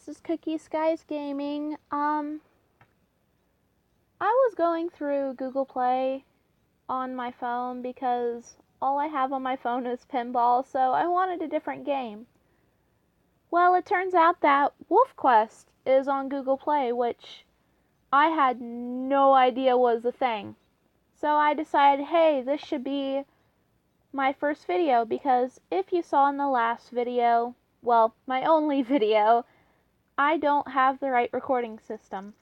this is Cookie Skies Gaming. I was going through Google Play on my phone because all I have on my phone is pinball, so I wanted a different game. Well, it turns out that Wolf Quest is on Google Play, which I had no idea was a thing. So I decided, hey, this should be my first video, because if you saw in the last video, well, my only video, I don't have the right recording system.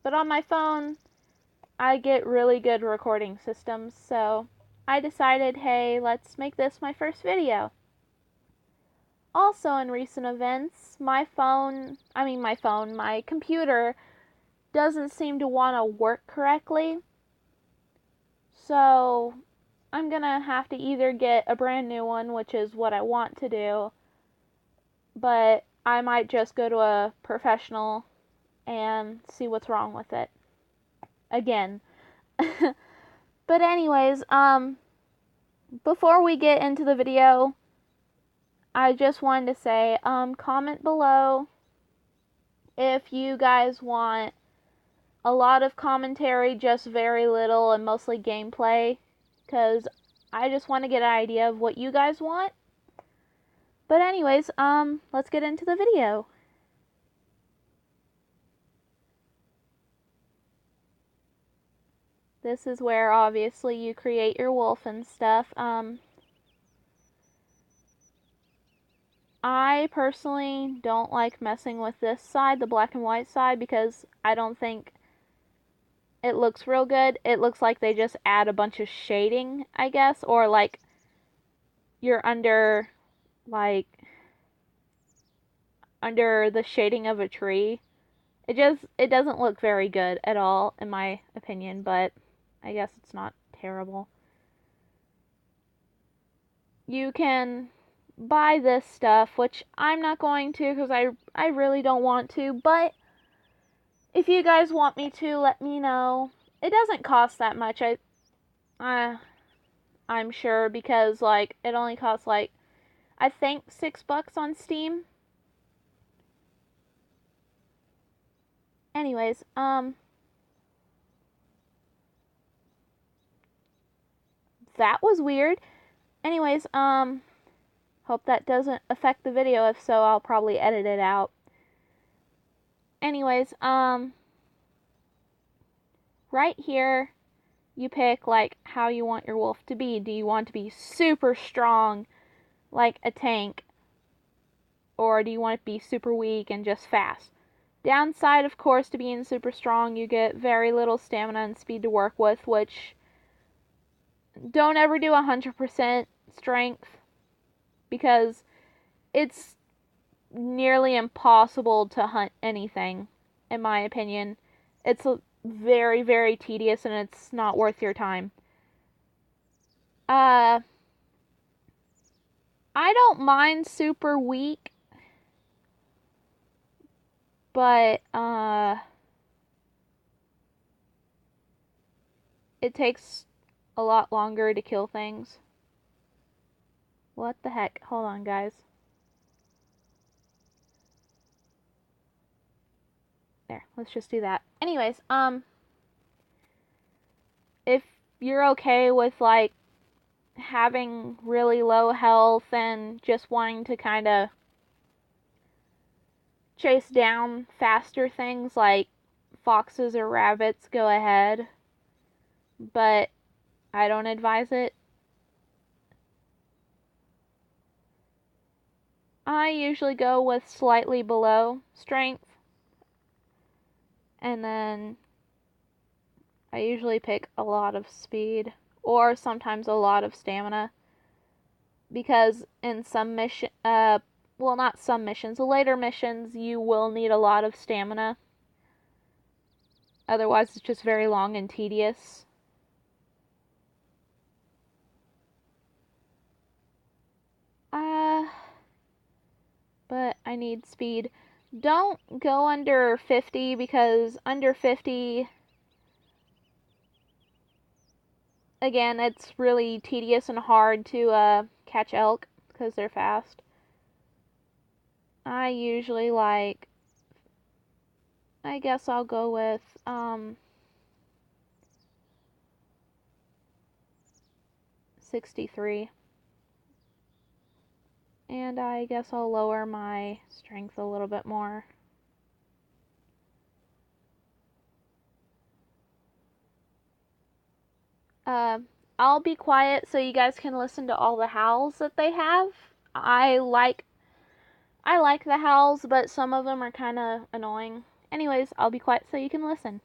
But on my phone, I get really good recording systems, so I decided, hey, let's make this my first video. Also in recent events, my computer doesn't seem to want to work correctly. So I'm gonna have to either get a brand new one, which is what I want to do, but I might just go to a professional and see what's wrong with it again. But anyways, before we get into the video, I just wanted to say, comment below if you guys want a lot of commentary, just very little, and mostly gameplay, because I just want to get an idea of what you guys want. But anyways, let's get into the video. This is where, obviously, you create your wolf and stuff. I personally don't like messing with this side, the black and white side, because I don't think it looks real good. It looks like they just add a bunch of shading, I guess, or like you're under the shading of a tree. It doesn't look very good at all, in my opinion, but I guess it's not terrible. You can buy this stuff, which I'm not going to because I really don't want to, but if you guys want me to, let me know. It doesn't cost that much, I'm sure, because like it only costs like I think $6 on Steam. Anyways, that was weird. Anyways, hope that doesn't affect the video. If so, I'll probably edit it out. Anyways, right here, you pick like how you want your wolf to be. Do you want to be super strong, like a tank? Or do you want it to be super weak and just fast? Downside, of course, to being super strong, you get very little stamina and speed to work with, which don't ever do 100% strength, because it's nearly impossible to hunt anything, in my opinion. It's very, very tedious, and it's not worth your time. I don't mind super weak, but it takes a lot longer to kill things. What the heck? Hold on, guys. There, let's just do that. Anyways, if you're okay with like having really low health and just wanting to kind of chase down faster things like foxes or rabbits, go ahead. But I don't advise it. I usually go with slightly below strength, and then I usually pick a lot of speed, or sometimes a lot of stamina, because in some well, not some missions, the later missions, you will need a lot of stamina. Otherwise, it's just very long and tedious. But I need speed. Don't go under 50, because under 50, again, it's really tedious and hard to catch elk because they're fast. I usually like I guess I'll go with 63. And I guess I'll lower my strength a little bit more. I'll be quiet so you guys can listen to all the howls that they have. I like the howls, but some of them are kind of annoying. Anyways, I'll be quiet so you can listen.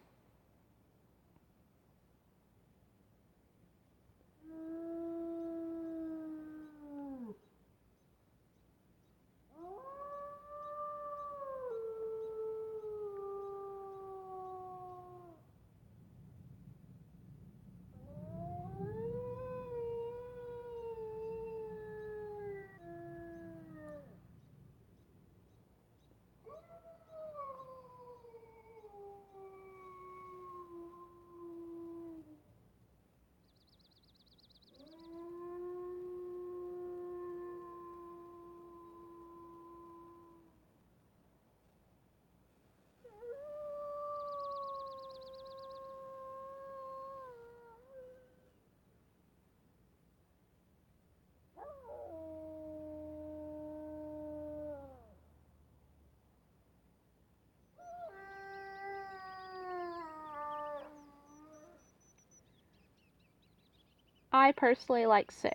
I personally like 6.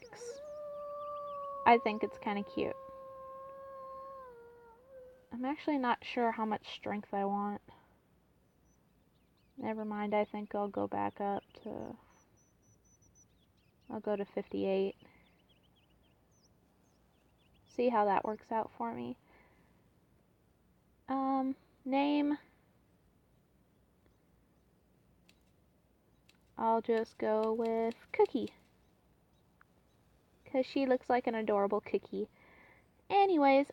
I think it's kind of cute. I'm actually not sure how much strength I want. Never mind, I think I'll go back up to... I'll go to 58. See how that works out for me. Name. I'll just go with Cookie. Because she looks like an adorable cookie. Anyways,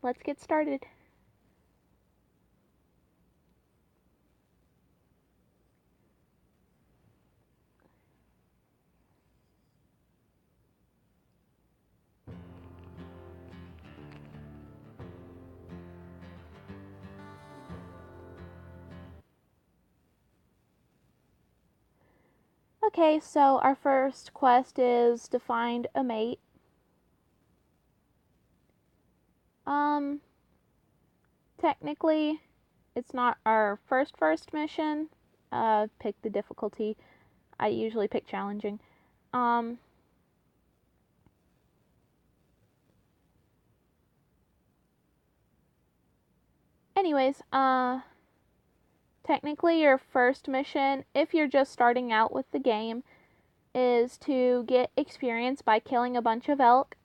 let's get started. Okay, so our first quest is to find a mate. Technically, it's not our first mission. Pick the difficulty. I usually pick challenging. Anyways, technically your first mission, if you're just starting out with the game, is to get experience by killing a bunch of elk.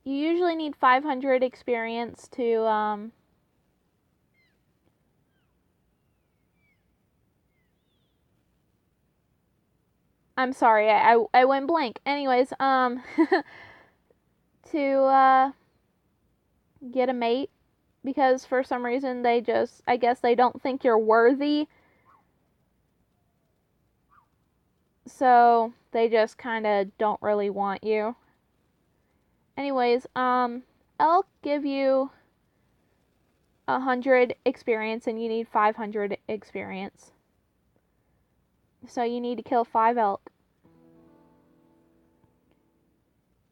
You usually need 500 experience to, I'm sorry, I went blank. Anyways, to, get a mate, because for some reason they just, I guess they don't think you're worthy. So they just kind of don't really want you. Anyways, elk give you 100 experience and you need 500 experience. So you need to kill 5 elk.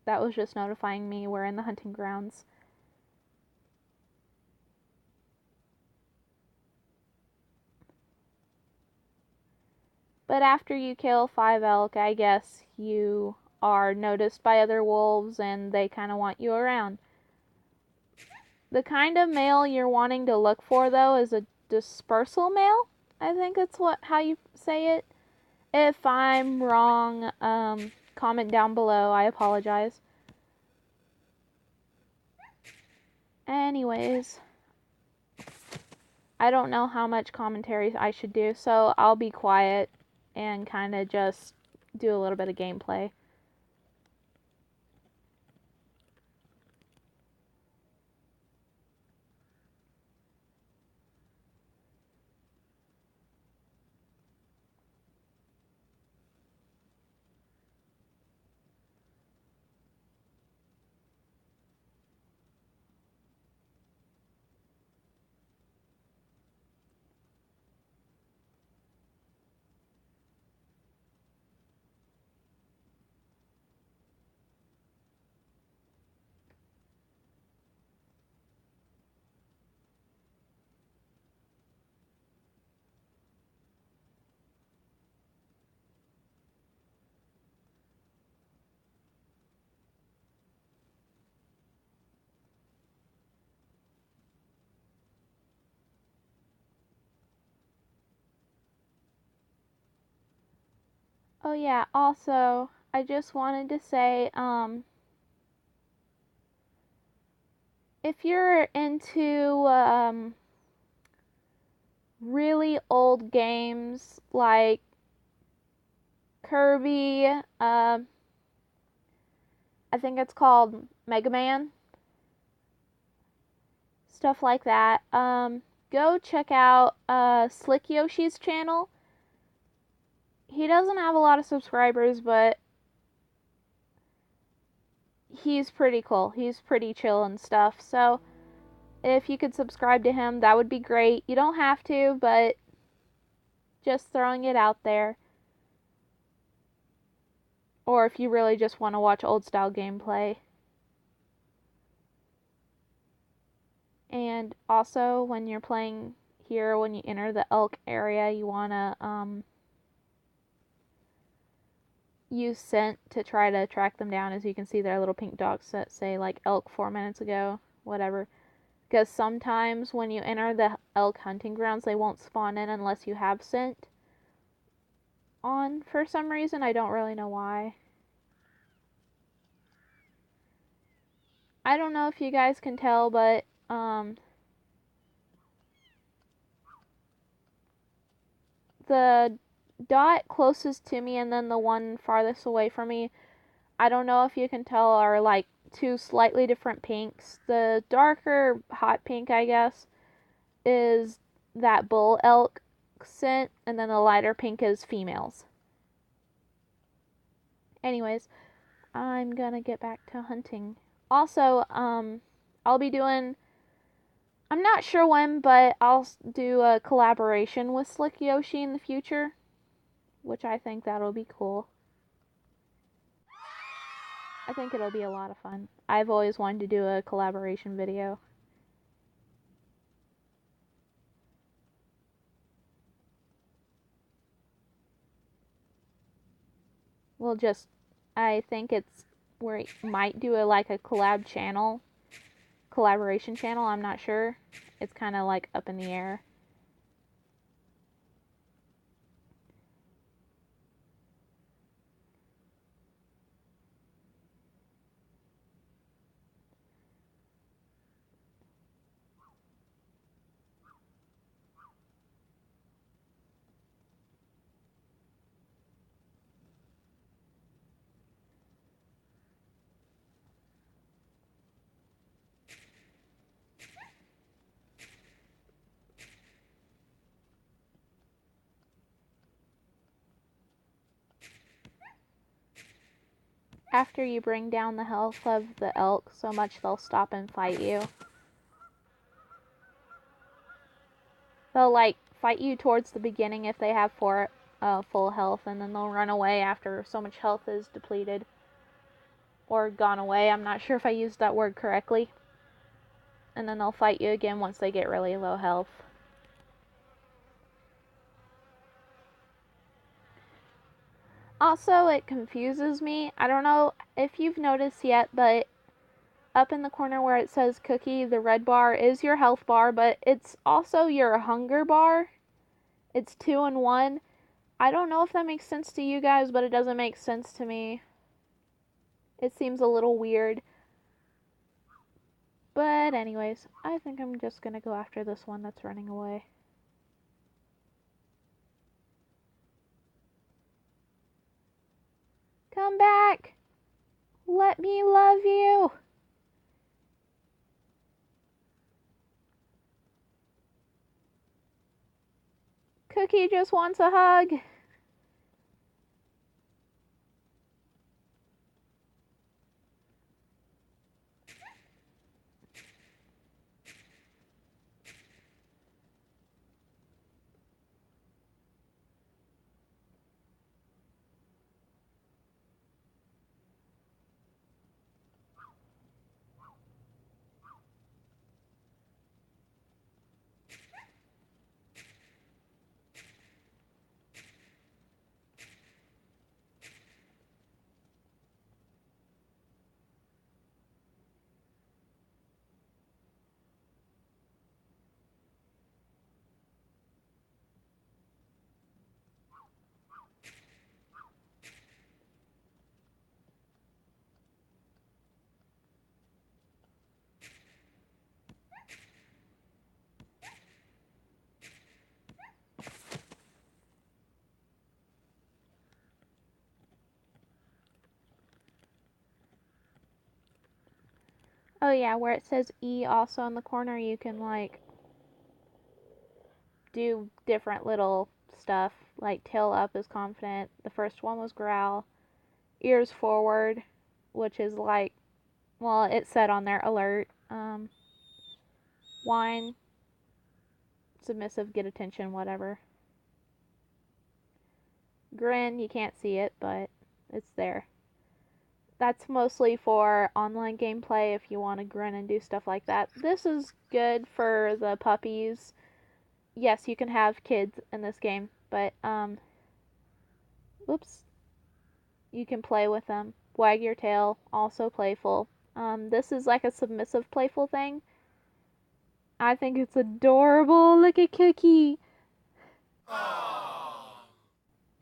That was just notifying me we're in the hunting grounds. But after you kill 5 elk, I guess you are noticed by other wolves and they kind of want you around. The kind of male you're wanting to look for, though, is a dispersal male. I think that's how you say it. If I'm wrong, comment down below. I apologize. Anyways, I don't know how much commentary I should do, so I'll be quiet and kind of just do a little bit of gameplay. Oh yeah, also, I just wanted to say, if you're into, really old games like Kirby, I think it's called Mega Man, stuff like that, go check out, Slick Yoshi's channel. He doesn't have a lot of subscribers, but he's pretty cool. He's pretty chill and stuff. So if you could subscribe to him, that would be great. You don't have to, but just throwing it out there. Or if you really just want to watch old style gameplay. And also, when you're playing here, when you enter the elk area, you want to use scent to try to track them down. As you can see, there are little pink dots that say like elk 4 minutes ago, whatever. Because sometimes when you enter the elk hunting grounds, they won't spawn in unless you have scent on for some reason. I don't really know why. I don't know if you guys can tell, but the dot closest to me and then the one farthest away from me, I don't know if you can tell, are like two slightly different pinks. The darker hot pink, I guess, is that bull elk scent, and then the lighter pink is females. Anyways, I'm gonna get back to hunting. Also, I'll be doing, I'm not sure when, but I'll do a collaboration with Slick Yoshi in the future, which I think that'll be cool. I think it'll be a lot of fun. I've always wanted to do a collaboration video. We'll just, I think it's where it might do like a collaboration channel. I'm not sure. It's kind of like up in the air. After you bring down the health of the elk so much they'll stop and fight you. They'll like fight you towards the beginning if they have full health, and then they'll run away after so much health is depleted or gone away. I'm not sure if I used that word correctly. And then they'll fight you again once they get really low health. Also, it confuses me. I don't know if you've noticed yet, but up in the corner where it says cookie, the red bar is your health bar, but it's also your hunger bar. It's 2 in 1. I don't know if that makes sense to you guys, but it doesn't make sense to me. It seems a little weird. But anyways, I think I'm just gonna go after this one that's running away. Come back! Let me love you! Cookie just wants a hug. Oh yeah, where it says E also in the corner, you can like do different little stuff. Like tail up is confident. The first one was growl. Ears forward, which is like, well, it said on there alert. Whine, submissive, get attention, whatever. Grin, you can't see it, but it's there. That's mostly for online gameplay if you want to grin and do stuff like that. This is good for the puppies. Yes, you can have kids in this game, but whoops, you can play with them. Wag your tail, also playful. This is like a submissive playful thing. I think it's adorable. Look at Cookie.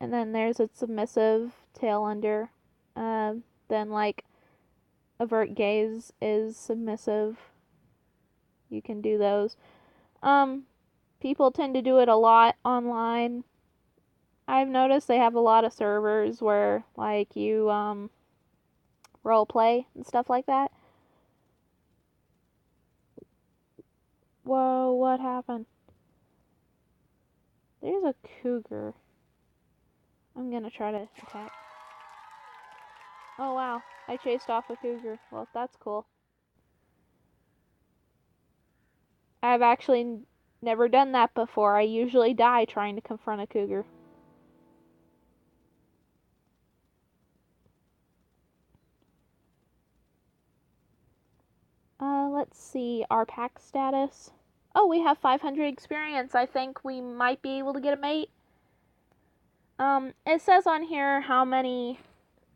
And then there's a submissive tail under. Then like avert gaze is submissive. You can do those. People tend to do it a lot online. I've noticed they have a lot of servers where like you role play and stuff like that. Whoa, what happened? There's a cougar. I'm gonna try to attack. Oh wow, I chased off a cougar. Well, that's cool. I've actually never done that before. I usually die trying to confront a cougar. Let's see our pack status. Oh, we have 500 experience. I think we might be able to get a mate. It says on here how many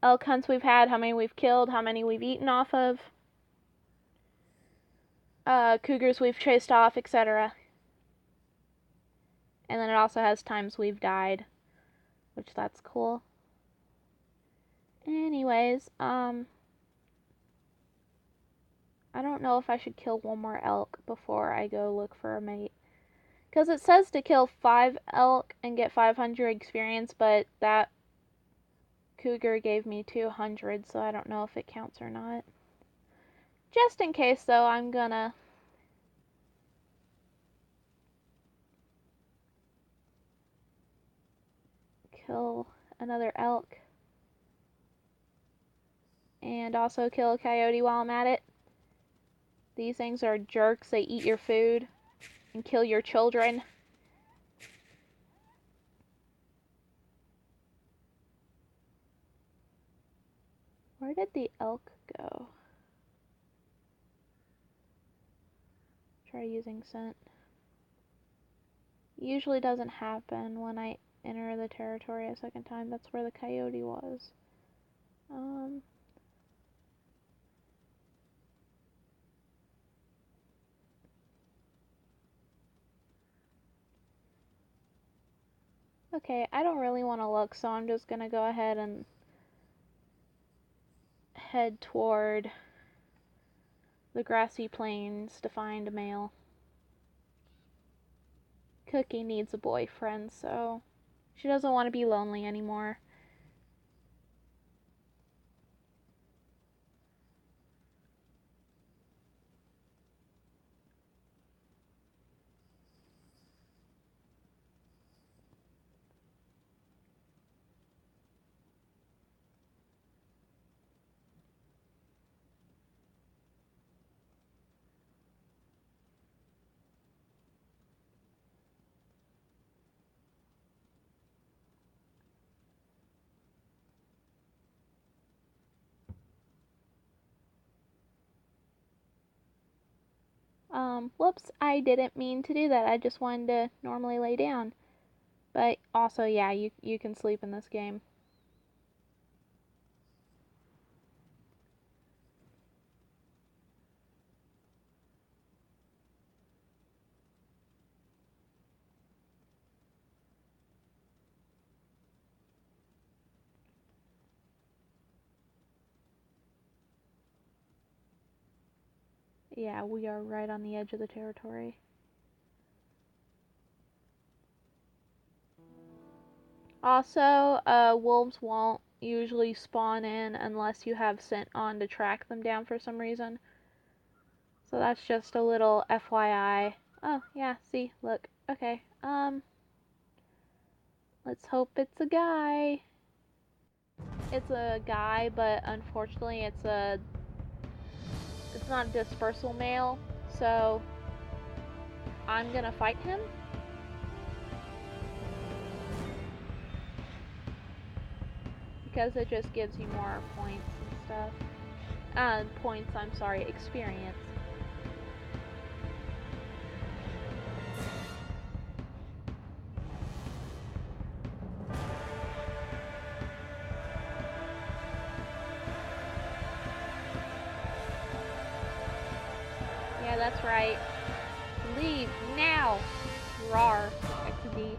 elk hunts we've had, how many we've killed, how many we've eaten off of, cougars we've chased off, etc. And then it also has times we've died, which that's cool. Anyways, I don't know if I should kill one more elk before I go look for a mate. Because it says to kill 5 elk and get 500 experience, but that cougar gave me 200, so I don't know if it counts or not. Just in case, though, I'm gonna kill another elk. And also kill a coyote while I'm at it. These things are jerks. They eat your food and kill your children. Where did the elk go? Try using scent. Usually doesn't happen when I enter the territory a second time. That's where the coyote was. Okay, I don't really want to look, so I'm just gonna go ahead and head toward the grassy plains to find a male. Cookie needs a boyfriend, so she doesn't want to be lonely anymore. Whoops, I didn't mean to do that. I just wanted to normally lay down. But also, yeah, you can sleep in this game. Yeah, we are right on the edge of the territory. Also, wolves won't usually spawn in unless you have scent on to track them down for some reason. So that's just a little FYI. Oh, yeah, see, look. Okay, let's hope it's a guy. It's a guy, but unfortunately it's not a dispersal male, so I'm gonna fight him. Because it just gives you more points and stuff. Experience. Yeah, that's right. Leave now! Rawr. XD.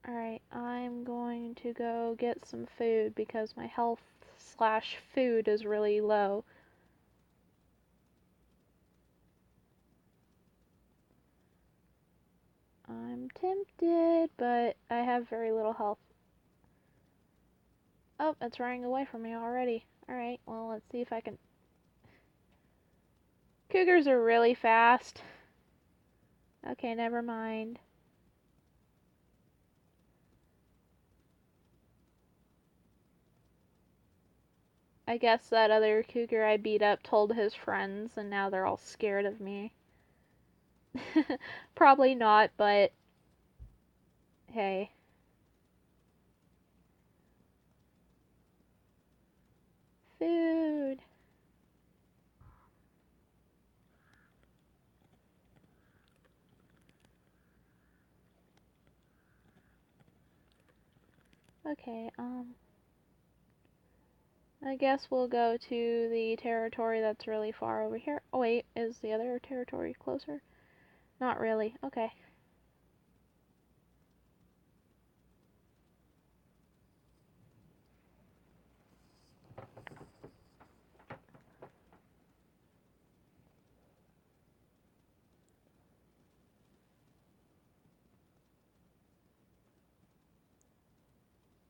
Alright, I'm going to go get some food because my health slash food is really low. I'm tempted, but I have very little health. Oh, it's running away from me already. Alright, well, let's see if I can... Cougars are really fast. Okay, never mind. I guess that other cougar I beat up told his friends, and now they're all scared of me. Probably not, but hey. Food. Okay, I guess we'll go to the territory that's really far over here. Oh wait, is the other territory closer? Not really. Okay.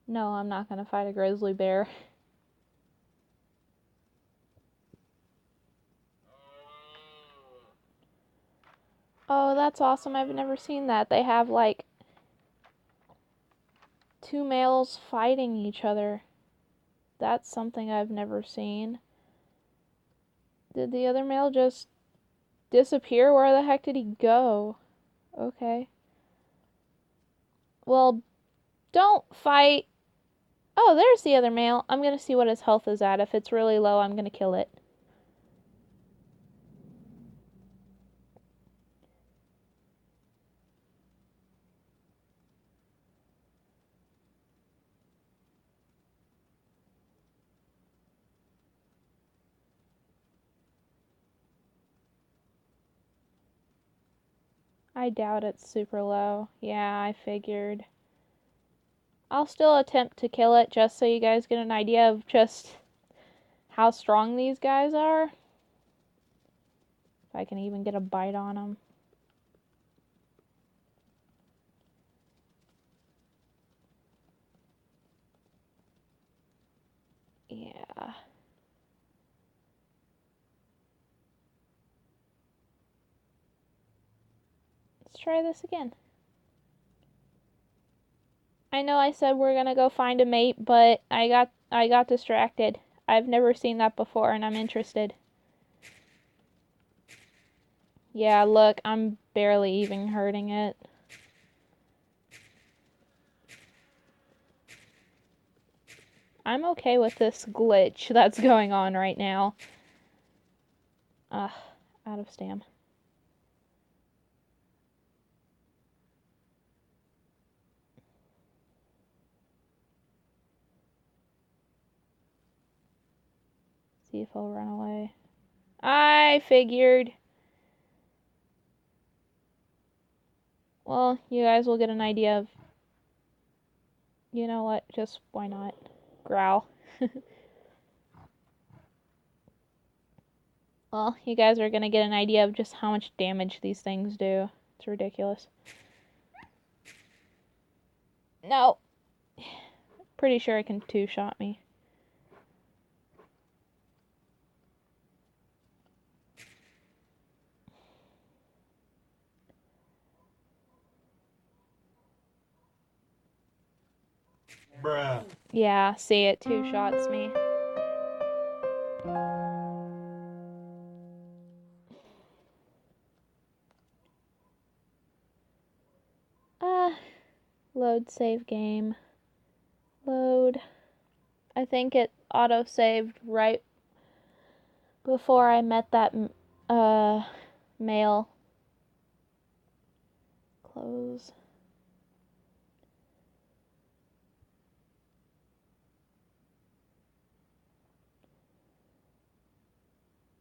No, I'm not gonna fight a grizzly bear. Oh, that's awesome. I've never seen that. They have like two males fighting each other. That's something I've never seen. Did the other male just disappear? Where the heck did he go? Okay. Well, don't fight. Oh, there's the other male. I'm gonna see what his health is at. If it's really low, I'm gonna kill it. I doubt it's super low. Yeah, I figured. I'll still attempt to kill it just so you guys get an idea of just how strong these guys are. If I can even get a bite on them. Yeah. Let's try this again. I know I said we're gonna go find a mate, but I got distracted. I've never seen that before and I'm interested. Yeah, look, I'm barely even hurting it. I'm okay with this glitch that's going on right now. Ugh, out of stam. See if he'll run away. I figured. Well, you guys will get an idea of... You know what? Just why not? Growl. Well, you guys are gonna get an idea of just how much damage these things do. It's ridiculous. No. Pretty sure it can two-shot me. Bruh. Yeah, see, it two-shots me. Load save game. Load. I think it auto-saved right before I met that male. Close.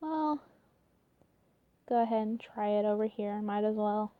Well, go ahead and try it over here. Might as well.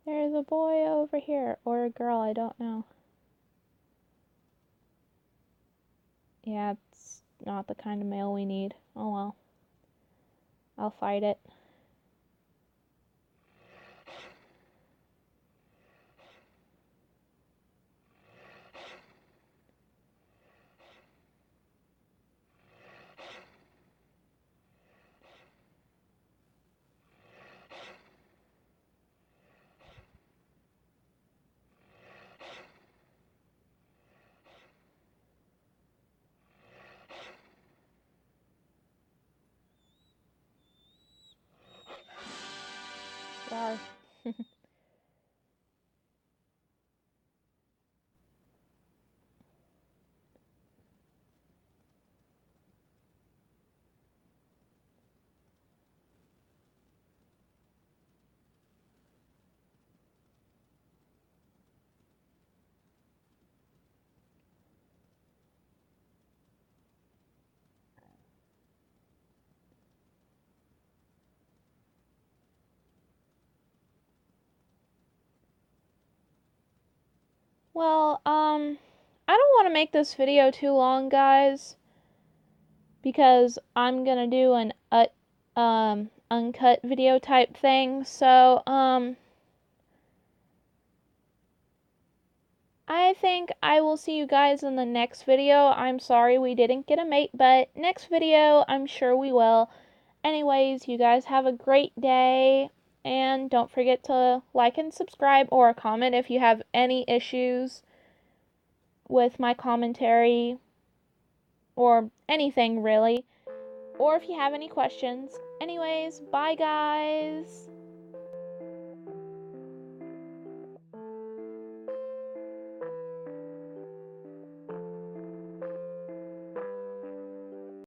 There's a boy over here, or a girl, I don't know. Yeah, it's not the kind of male we need. Oh well. I'll fight it. Sorry. Well, I don't want to make this video too long, guys, because I'm gonna do an uncut video type thing. So, I think I will see you guys in the next video. I'm sorry we didn't get a mate, but next video, I'm sure we will. Anyways, you guys have a great day, and don't forget to like and subscribe or comment if you have any issues with my commentary or anything really, or if you have any questions. Anyways, bye guys.